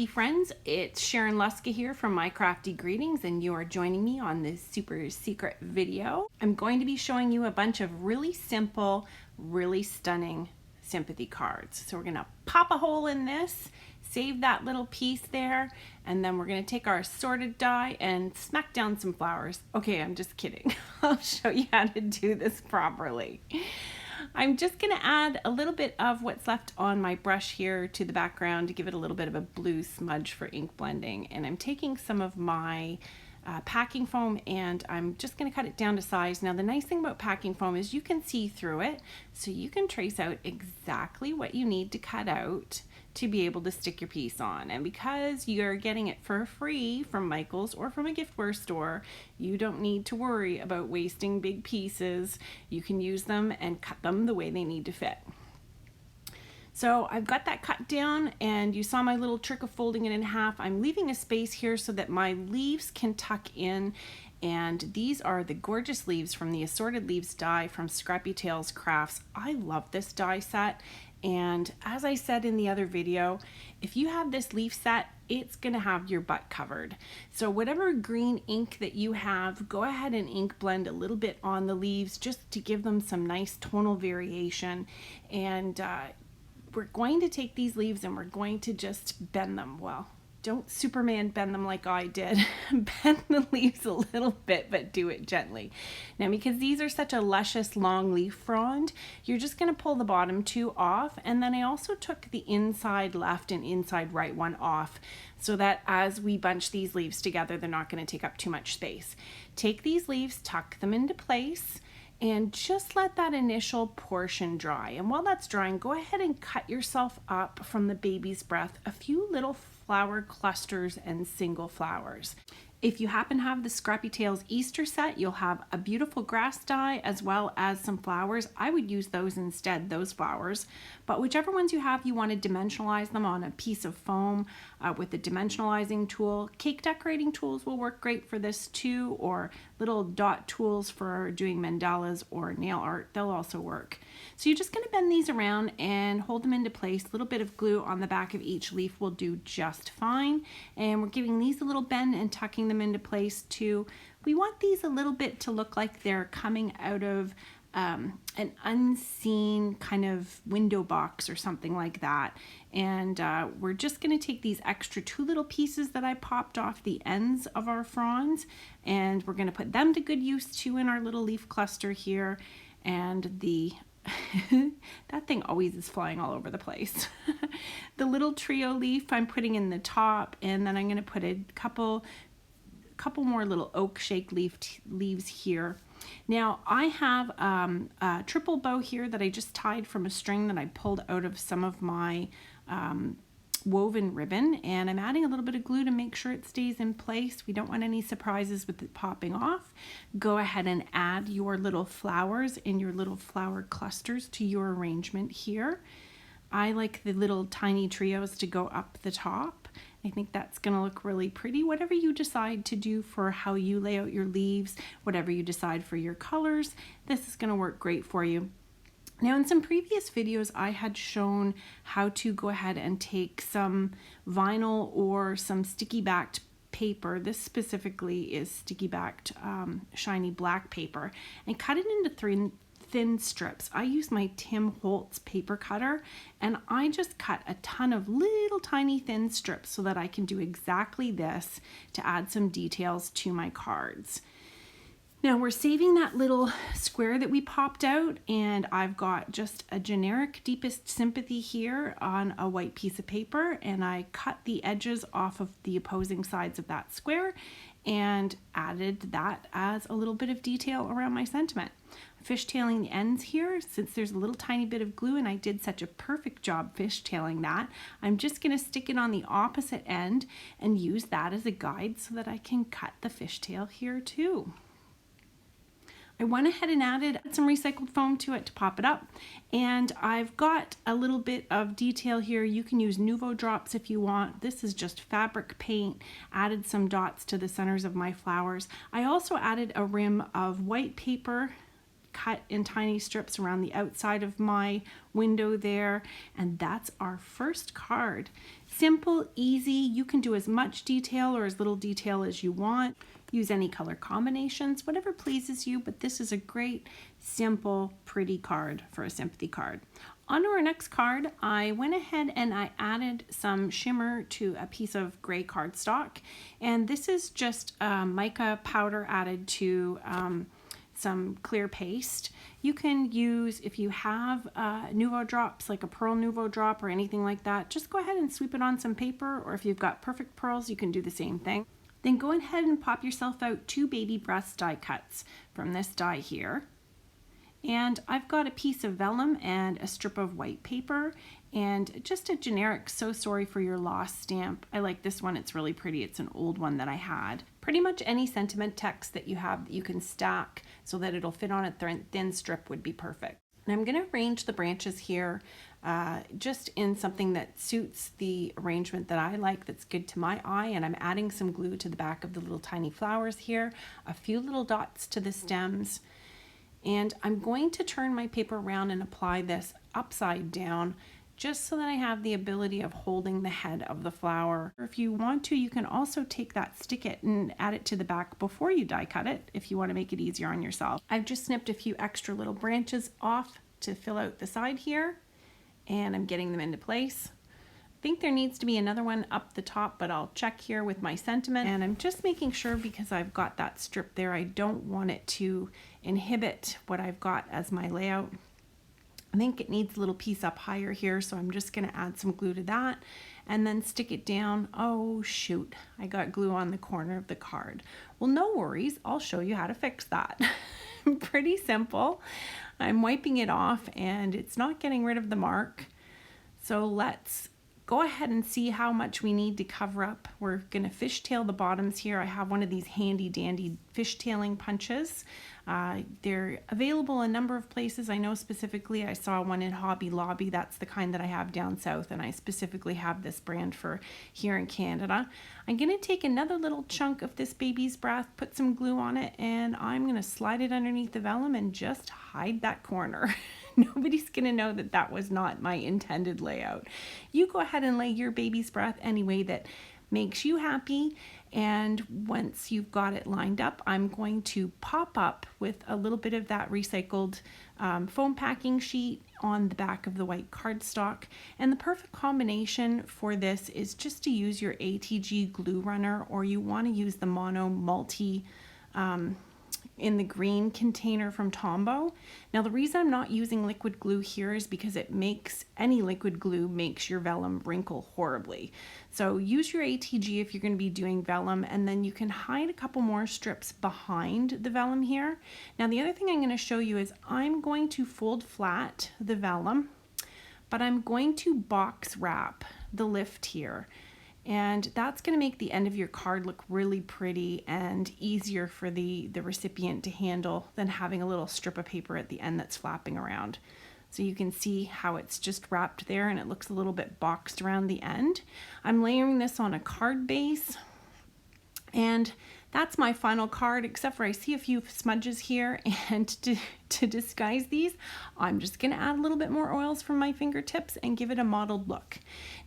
crafty friends, it's Sharon here from My Crafty Greetings, and you are joining me on this super secret video. I'm going to be showing you a bunch of really simple, really stunning sympathy cards. So we're going to pop a hole in this, save that little piece there, and then we're going to take our assorted die and smack down some flowers. Okay, I'm just kidding. I'll show you how to do this properly. I'm just going to add a little bit of what's left on my brush here to the background to give it a little bit of a blue smudge for ink blending. And I'm taking some of my packing foam and I'm just going to cut it down to size. Now the nice thing about packing foam is you can see through it, so you can trace out exactly what you need to cut out to be able to stick your piece on. And because you're getting it for free from Michael's or from a giftware store, you don't need to worry about wasting big pieces. You can use them and cut them the way they need to fit. So I've got that cut down, and you saw my little trick of folding it in half. I'm leaving a space here so that my leaves can tuck in, and these are the gorgeous leaves from the Assorted Leaves die from Scrappy Tails Crafts. I love this die set, and as I said in the other video, if you have this leaf set, it's gonna have your butt covered. So whatever green ink that you have, go ahead and ink blend a little bit on the leaves just to give them some nice tonal variation. And we're going to take these leaves and we're going to just bend them. Well, don't Superman bend them like I did. Bend the leaves a little bit, but do it gently. Now, because these are such a luscious long leaf frond, you're just going to pull the bottom two off. And then I also took the inside left and inside right one off so that as we bunch these leaves together, they're not going to take up too much space. Take these leaves, tuck them into place, and just let that initial portion dry. And while that's drying, go ahead and cut yourself up from the baby's breath a few little flower clusters and single flowers. If you happen to have the Scrappy Tails Easter set, you'll have a beautiful grass die as well as some flowers. I would use those instead, those flowers. But whichever ones you have, you want to dimensionalize them on a piece of foam with the dimensionalizing tool. Cake decorating tools will work great for this too, or little dot tools for doing mandalas or nail art. They'll also work. So you're just going to bend these around and hold them into place. A little bit of glue on the back of each leaf will do just fine. And we're giving these a little bend and tucking them into place too. We want these a little bit to look like they're coming out of an unseen kind of window box or something like that. And we're just going to take these extra two little pieces that I popped off the ends of our fronds, and we're going to put them to good use too in our little leaf cluster here. And the that thing always is flying all over the place. The little trio leaf I'm putting in the top, and then I'm going to put a couple more little oak shake leaves here. Now I have a triple bow here that I just tied from a string that I pulled out of some of my woven ribbon, and I'm adding a little bit of glue to make sure it stays in place. We don't want any surprises with it popping off. Go ahead and add your little flowers and your little flower clusters to your arrangement here. I like the little tiny trios to go up the top. I think that's going to look really pretty. Whatever you decide to do for how you lay out your leaves, whatever you decide for your colors, this is going to work great for you. Now, in some previous videos, I had shown how to go ahead and take some vinyl or some sticky backed paper. This specifically is sticky backed shiny black paper, and cut it into thin strips. I use my Tim Holtz paper cutter, and I just cut a ton of little tiny thin strips so that I can do exactly this to add some details to my cards. Now we're saving that little square that we popped out, and I've got just a generic Deepest Sympathy here on a white piece of paper, and I cut the edges off of the opposing sides of that square and added that as a little bit of detail around my sentiment. Fishtailing the ends here, since there's a little tiny bit of glue and I did such a perfect job fishtailing that, I'm just going to stick it on the opposite end and use that as a guide so that I can cut the fishtail here too. I went ahead and added some recycled foam to it to pop it up, and I've got a little bit of detail here. You can use Nuvo drops if you want. This is just fabric paint. Added some dots to the centers of my flowers. I also added a rim of white paper cut in tiny strips around the outside of my window there. And that's our first card. Simple, easy. You can do as much detail or as little detail as you want. Use any color combinations, whatever pleases you, but this is a great, simple, pretty card for a sympathy card. On to our next card, I went ahead and I added some shimmer to a piece of gray cardstock, and this is just mica powder added to some clear paste. You can use, if you have Nuvo drops, like a pearl Nuvo drop or anything like that, just go ahead and sweep it on some paper, or if you've got perfect pearls, you can do the same thing. Then go ahead and pop yourself out 2 baby breast die cuts from this die here. And I've got a piece of vellum and a strip of white paper and just a generic "so sorry for your loss" stamp. I like this one, it's really pretty. It's an old one that I had. Pretty much any sentiment text that you have that you can stack so that it'll fit on a thin strip would be perfect. And I'm going to arrange the branches here just in something that suits the arrangement that I like, that's good to my eye. And I'm adding some glue to the back of the little tiny flowers here, a few little dots to the stems. And I'm going to turn my paper around and apply this upside down just so that I have the ability of holding the head of the flower. If you want to, you can also take that, stick it, and add it to the back before you die cut it if you want to make it easier on yourself. I've just snipped a few extra little branches off to fill out the side here, and I'm getting them into place. I think there needs to be another one up the top, but I'll check here with my sentiment. And I'm just making sure, because I've got that strip there, I don't want it to inhibit what I've got as my layout. I think it needs a little piece up higher here, so I'm just going to add some glue to that and then stick it down. Oh shoot, I got glue on the corner of the card. Well, no worries, I'll show you how to fix that. Pretty simple. I'm wiping it off and it's not getting rid of the mark. So let's go ahead and see how much we need to cover up. We're going to fishtail the bottoms here. I have one of these handy dandy fishtailing punches. They're available a number of places. I know specifically I saw one in Hobby Lobby. That's the kind that I have down south, and I specifically have this brand for here in Canada. I'm going to take another little chunk of this baby's breath, put some glue on it, and I'm going to slide it underneath the vellum and just hide that corner. Nobody's going to know that that was not my intended layout. You go ahead and lay your baby's breath any way that makes you happy. And once you've got it lined up, I'm going to pop up with a little bit of that recycled foam packing sheet on the back of the white cardstock. And the perfect combination for this is just to use your ATG glue runner, or you want to use the Mono Multi in the green container from Tombow. Now the reason I'm not using liquid glue here is because any liquid glue makes your vellum wrinkle horribly. So use your ATG if you're going to be doing vellum, and then you can hide a couple more strips behind the vellum here. Now the other thing I'm going to show you is I'm going to fold flat the vellum, but I'm going to box wrap the lift here. And that's going to make the end of your card look really pretty and easier for the recipient to handle than having a little strip of paper at the end that's flapping around. So you can see how it's just wrapped there and it looks a little bit boxed around the end. I'm layering this on a card base, and that's my final card, except for I see a few smudges here, and to disguise these, I'm just going to add a little bit more oils from my fingertips and give it a mottled look.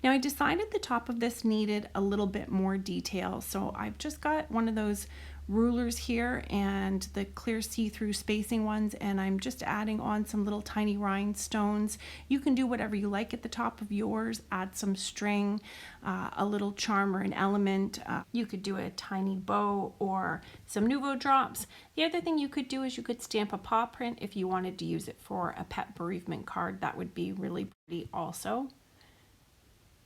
Now I decided the top of this needed a little bit more detail, so I've just got one of those rulers here and the clear see-through spacing ones, and I'm just adding on some little tiny rhinestones. You can do whatever you like at the top of yours, add some string, a little charm or an element. You could do a tiny bow or some Nuvo drops. The other thing you could do is you could stamp a paw print if you wanted to use it for a pet bereavement card. That would be really pretty also.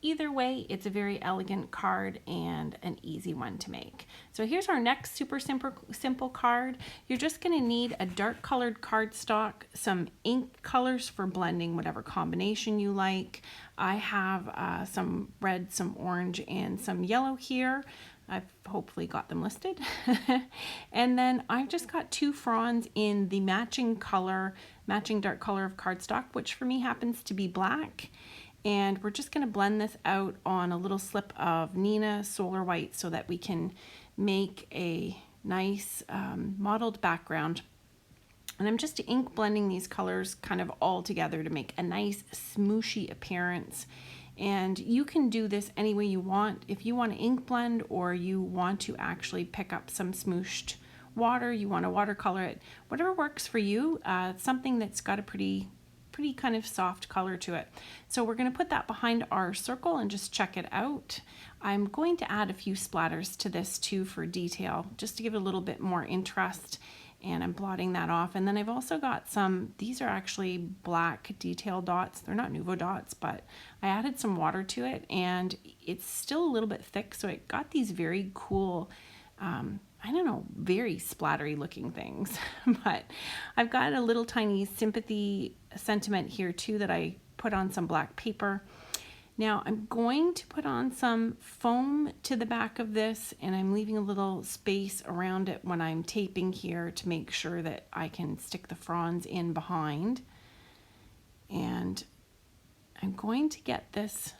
Either way, it's a very elegant card and an easy one to make. So here's our next super simple card. You're just going to need a dark colored cardstock, some ink colors for blending whatever combination you like. I have some red, some orange, and some yellow here. I've hopefully got them listed. And then I've just got 2 fronds in the matching dark color of cardstock, which for me happens to be black. And we're just going to blend this out on a little slip of Nina Solar White so that we can make a nice mottled background. And I'm just ink blending these colors kind of all together to make a nice smooshy appearance. And you can do this any way you want. If you want to ink blend or you want to actually pick up some smooshed water, you want to watercolor it, whatever works for you, something that's got a pretty kind of soft color to it. So we're going to put that behind our circle and just check it out. I'm going to add a few splatters to this too for detail, just to give it a little bit more interest. And I'm blotting that off. And then I've also got some, these are actually black detail dots. They're not Nuvo dots, but I added some water to it and it's still a little bit thick. So it got these very cool, I don't know, very splattery looking things. But I've got a little tiny Sympathy sentiment here too that I put on some black paper. Now I'm going to put on some foam to the back of this, and I'm leaving a little space around it when I'm taping here to make sure that I can stick the fronds in behind. And I'm going to get this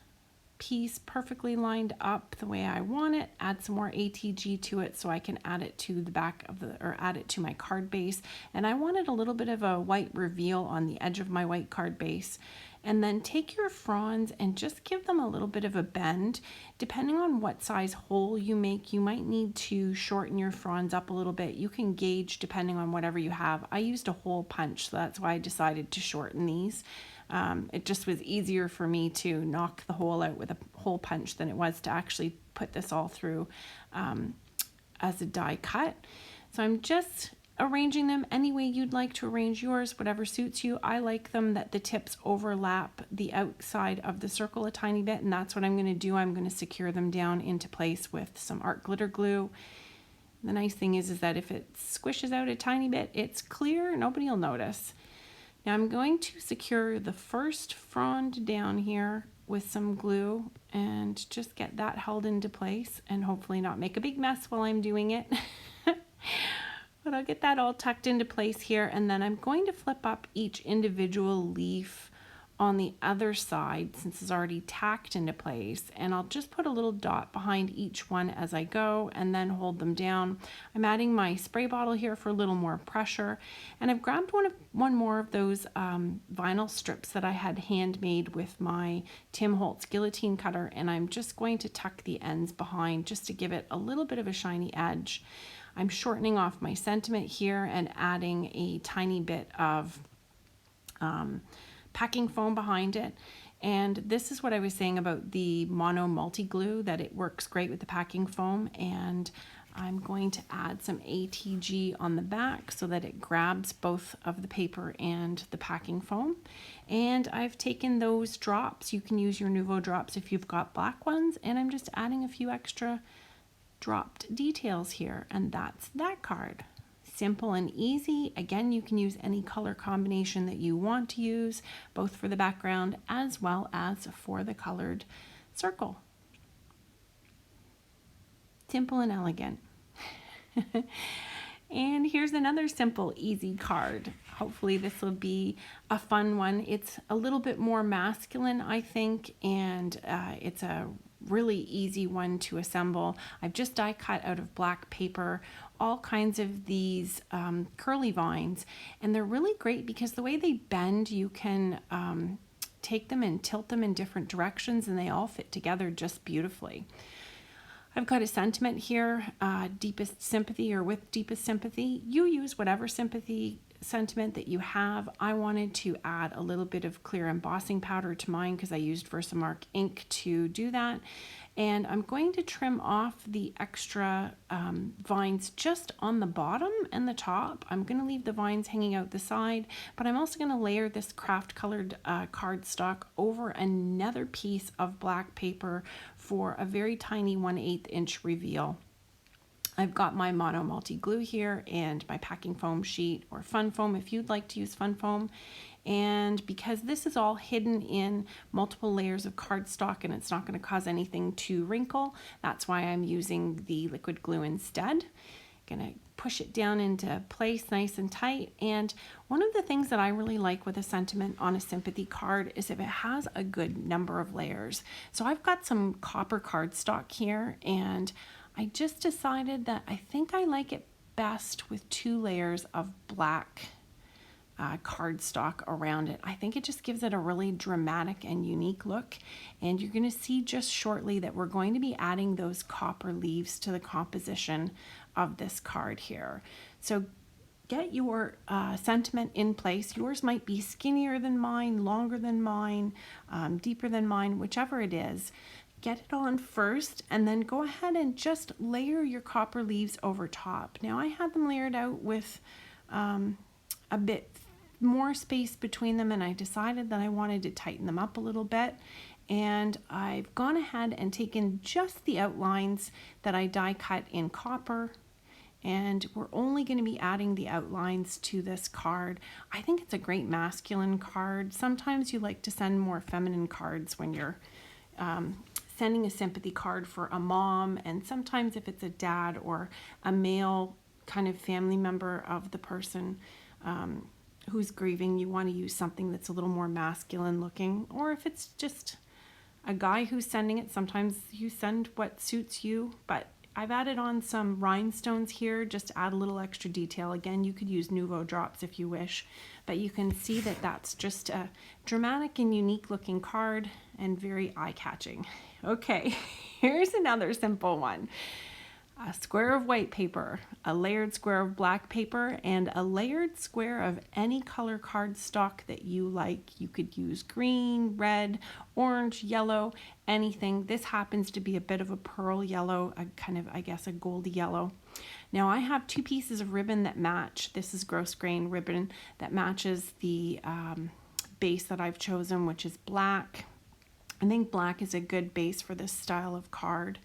piece perfectly lined up the way I want it, add some more ATG to it so I can add it to the back of the, or add it to my card base. And I wanted a little bit of a white reveal on the edge of my white card base. And then take your fronds and just give them a little bit of a bend. Depending on what size hole you make, you might need to shorten your fronds up a little bit. You can gauge depending on whatever you have. I used a hole punch, so that's why I decided to shorten these. It just was easier for me to knock the hole out with a hole punch than it was to actually put this all through as a die cut. So I'm just arranging them any way you'd like to arrange yours, whatever suits you. I like them that the tips overlap the outside of the circle a tiny bit, and that's what I'm going to do. I'm going to secure them down into place with some art glitter glue. The nice thing is that if it squishes out a tiny bit, it's clear, nobody will notice. Now I'm going to secure the first frond down here with some glue and just get that held into place and hopefully not make a big mess while I'm doing it. But I'll get that all tucked into place here, and then I'm going to flip up each individual leaf on the other side since it's already tacked into place, and I'll just put a little dot behind each one as I go and then hold them down. I'm adding my spray bottle here for a little more pressure, and I've grabbed one more of those vinyl strips that I had handmade with my Tim Holtz guillotine cutter, and I'm just going to tuck the ends behind just to give it a little bit of a shiny edge. I'm shortening off my sentiment here and adding a tiny bit of packing foam behind it. And this is what I was saying about the mono multi-glue, that it works great with the packing foam. And I'm going to add some ATG on the back so that it grabs both of the paper and the packing foam. And I've taken those drops. You can use your Nuvo drops if you've got black ones. And I'm just adding a few extra dropped details here, and that's that card. Simple and easy. Again, you can use any color combination that you want to use, both for the background as well as for the colored circle. Simple and elegant. And here's another simple, easy card. Hopefully this will be a fun one. It's a little bit more masculine, I think, and it's a really easy one to assemble. I've just die cut out of black paper all kinds of these curly vines, and they're really great because the way they bend, you can take them and tilt them in different directions, and they all fit together just beautifully. I've got a sentiment here, deepest sympathy, or with deepest sympathy. You use whatever sympathy sentiment that you have. I wanted to add a little bit of clear embossing powder to mine because I used Versamark ink to do that. And I'm going to trim off the extra vines just on the bottom and the top. I'm going to leave the vines hanging out the side, but I'm also going to layer this craft colored cardstock over another piece of black paper for a very tiny 1/8 inch reveal. I've got my mono multi glue here and my packing foam sheet, or fun foam if you'd like to use fun foam. And because this is all hidden in multiple layers of cardstock and it's not going to cause anything to wrinkle, that's why I'm using the liquid glue instead. Gonna push it down into place nice and tight. And one of the things that I really like with a sentiment on a sympathy card is if it has a good number of layers. So I've got some copper cardstock here, and I just decided that I think I like it best with 2 layers of black cardstock around it. I think it just gives it a really dramatic and unique look. And you're going to see just shortly that we're going to be adding those copper leaves to the composition of this card here. So get your sentiment in place. Yours might be skinnier than mine, longer than mine, deeper than mine, whichever it is. Get it on first and then go ahead and just layer your copper leaves over top. Now I had them layered out with a bit more space between them, and I decided that I wanted to tighten them up a little bit, and I've gone ahead and taken just the outlines that I die cut in copper, and we're only going to be adding the outlines to this card. I think it's a great masculine card. Sometimes you like to send more feminine cards when you're sending a sympathy card for a mom, and sometimes if it's a dad or a male kind of family member of the person who's grieving, you want to use something that's a little more masculine looking. Or if it's just a guy who's sending it, sometimes you send what suits you. But I've added on some rhinestones here just to add a little extra detail. Again, you could use Nouveau drops if you wish, but you can see that that's just a dramatic and unique looking card and very eye-catching. Okay, here's another simple one. A square of white paper, a layered square of black paper, and a layered square of any color cardstock that you like. You could use green, red, orange, yellow, anything. This happens to be a bit of a pearl yellow, a kind of, I guess, a goldy yellow. Now I have two pieces of ribbon that match. This is gross grain ribbon that matches the base that I've chosen, which is black. I think black is a good base for this style of card.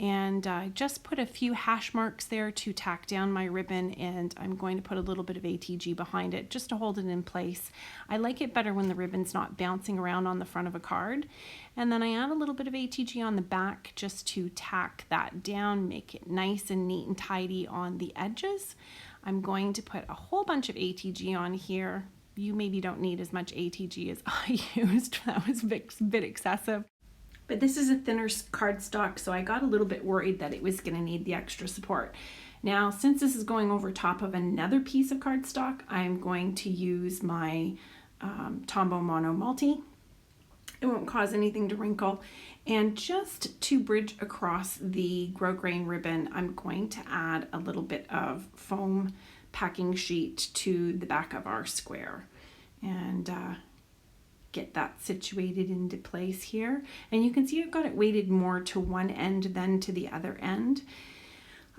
And I just put a few hash marks there to tack down my ribbon, and I'm going to put a little bit of ATG behind it just to hold it in place. I like it better when the ribbon's not bouncing around on the front of a card. And then I add a little bit of ATG on the back just to tack that down, make it nice and neat and tidy on the edges. I'm going to put a whole bunch of ATG on here. You maybe don't need as much ATG as I used. That was a bit excessive. But this is a thinner cardstock, so I got a little bit worried that it was going to need the extra support. Now, since this is going over top of another piece of cardstock, I'm going to use my Tombow Mono Multi. It won't cause anything to wrinkle. And just to bridge across the grosgrain ribbon, I'm going to add a little bit of foam packing sheet to the back of our square. And get that situated into place here. And you can see I've got it weighted more to one end than to the other end.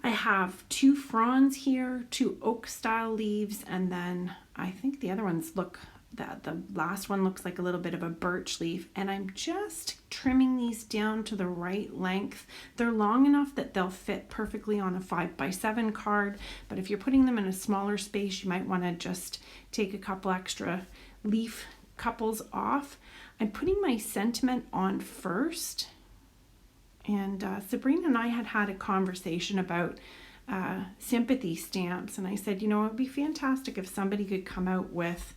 I have two fronds here, two oak style leaves, and then I think the other ones look, the last one looks like a little bit of a birch leaf, and I'm just trimming these down to the right length. They're long enough that they'll fit perfectly on a 5x7 card, but if you're putting them in a smaller space, you might want to just take a couple extra leaf couples off. I'm putting my sentiment on first, and Sabrina and I had a conversation about sympathy stamps, and I said, you know, it would be fantastic if somebody could come out with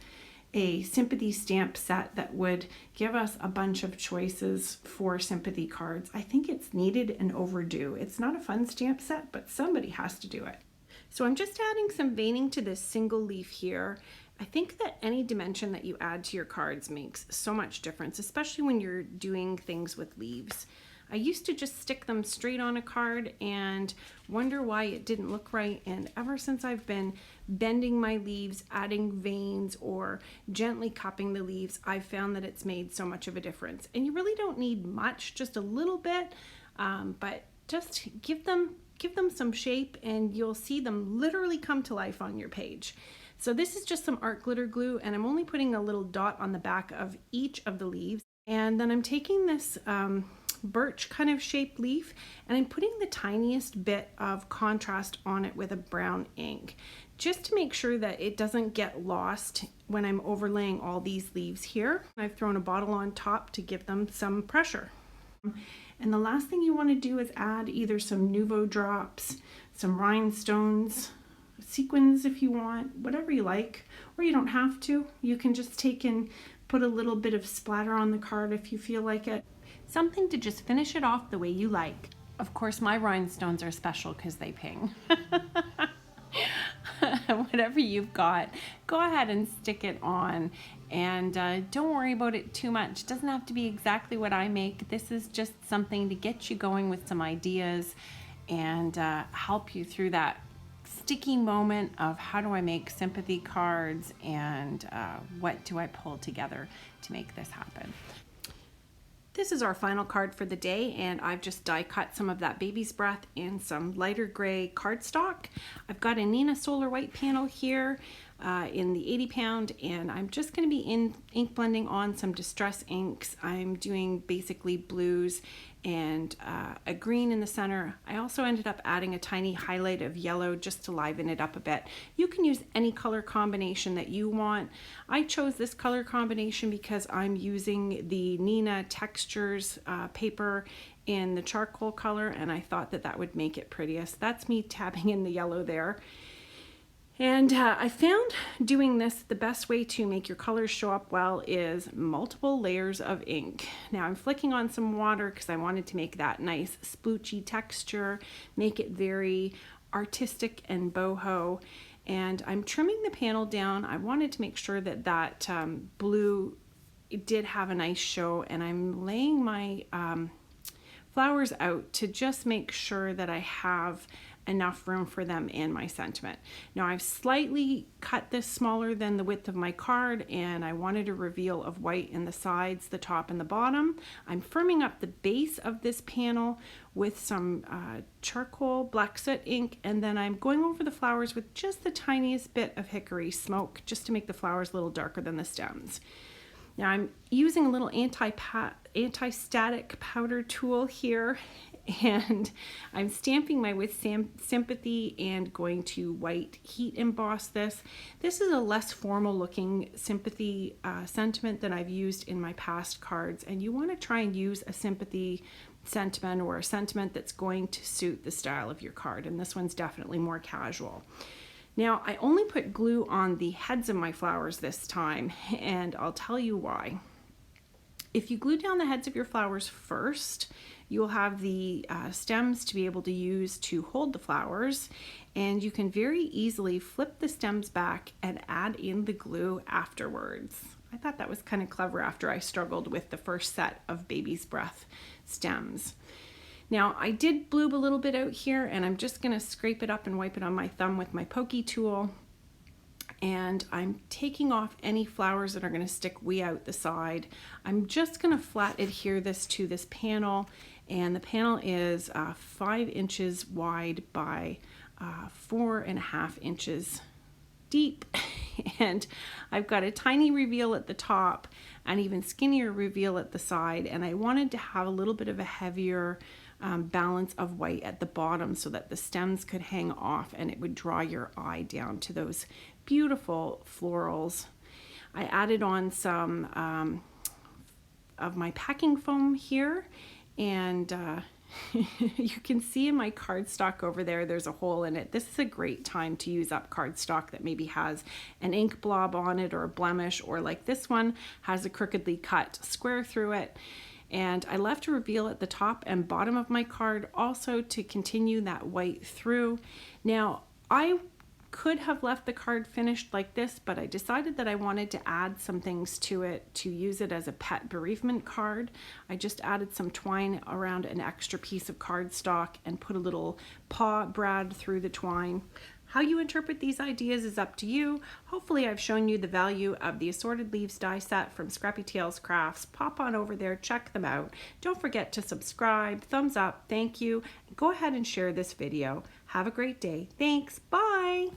a sympathy stamp set that would give us a bunch of choices for sympathy cards. I think it's needed and overdue. It's not a fun stamp set, but somebody has to do it. So I'm just adding some veining to this single leaf here. I think that any dimension that you add to your cards makes so much difference, especially when you're doing things with leaves. I used to just stick them straight on a card and wonder why it didn't look right, and ever since I've been bending my leaves, adding veins, or gently cupping the leaves, I've found that it's made so much of a difference. And you really don't need much, just a little bit, but just give them some shape and you'll see them literally come to life on your page. So this is just some art glitter glue, and I'm only putting a little dot on the back of each of the leaves. And then I'm taking this birch kind of shaped leaf, and I'm putting the tiniest bit of contrast on it with a brown ink, just to make sure that it doesn't get lost when I'm overlaying all these leaves here. I've thrown a bottle on top to give them some pressure. And the last thing you want to do is add either some Nouveau drops, some rhinestones, sequins if you want, whatever you like, or you don't have to. You can just take and put a little bit of splatter on the card if you feel like it. Something to just finish it off the way you like. Of course, my rhinestones are special because they ping. whatever you've got, go ahead and stick it on. And don't worry about it too much. It doesn't have to be exactly what I make. This is just something to get you going with some ideas and help you through that sticky moment of how do I make sympathy cards and what do I pull together to make this happen. This is our final card for the day, and I've just die cut some of that baby's breath in some lighter gray cardstock. I've got a Nina Solar White panel here in the 80 pound, and I'm just going to be ink blending on some distress inks. I'm doing basically blues and a green in the center. I also ended up adding a tiny highlight of yellow just to liven it up a bit. You can use any color combination that you want. I chose this color combination because I'm using the Nina Textures paper in the charcoal color, and I thought that that would make it prettiest. That's me tapping in the yellow there. And I found doing this, the best way to make your colors show up well is multiple layers of ink. Now I'm flicking on some water because I wanted to make that nice sploochy texture, make it very artistic and boho. And I'm trimming the panel down. I wanted to make sure that that blue did have a nice show, and I'm laying my flowers out to just make sure that I have enough room for them in my sentiment. Now I've slightly cut this smaller than the width of my card, and I wanted a reveal of white in the sides, the top and the bottom. I'm firming up the base of this panel with some charcoal black soot ink, and then I'm going over the flowers with just the tiniest bit of hickory smoke just to make the flowers a little darker than the stems. Now I'm using a little anti-static powder tool here, and I'm stamping my with Sympathy and going to white heat emboss this. This is a less formal looking Sympathy sentiment than I've used in my past cards, and you want to try and use a Sympathy sentiment or a sentiment that's going to suit the style of your card, and this one's definitely more casual. Now I only put glue on the heads of my flowers this time, and I'll tell you why. If you glue down the heads of your flowers first, you'll have the stems to be able to use to hold the flowers, and you can very easily flip the stems back and add in the glue afterwards. I thought that was kind of clever after I struggled with the first set of baby's breath stems. Now I did bloob a little bit out here, and I'm just going to scrape it up and wipe it on my thumb with my pokey tool. And I'm taking off any flowers that are going to stick way out the side. I'm just going to flat adhere this to this panel, and the panel is 5 inches wide by 4.5 inches deep. And I've got a tiny reveal at the top and even skinnier reveal at the side, and I wanted to have a little bit of a heavier balance of white at the bottom so that the stems could hang off and it would draw your eye down to those beautiful florals. I added on some of my packing foam here, and you can see in my cardstock over there, there's a hole in it. This is a great time to use up cardstock that maybe has an ink blob on it or a blemish, or like this one has a crookedly cut square through it. And I left a reveal at the top and bottom of my card also to continue that white through. Now I could have left the card finished like this, but I decided that I wanted to add some things to it to use it as a pet bereavement card. I just added some twine around an extra piece of cardstock and put a little paw brad through the twine. How you interpret these ideas is up to you. Hopefully I've shown you the value of the Assorted Leaves die set from Scrappy Tails Crafts. Pop on over there, check them out. Don't forget to subscribe, thumbs up, thank you. Go ahead and share this video. Have a great day. Thanks, bye.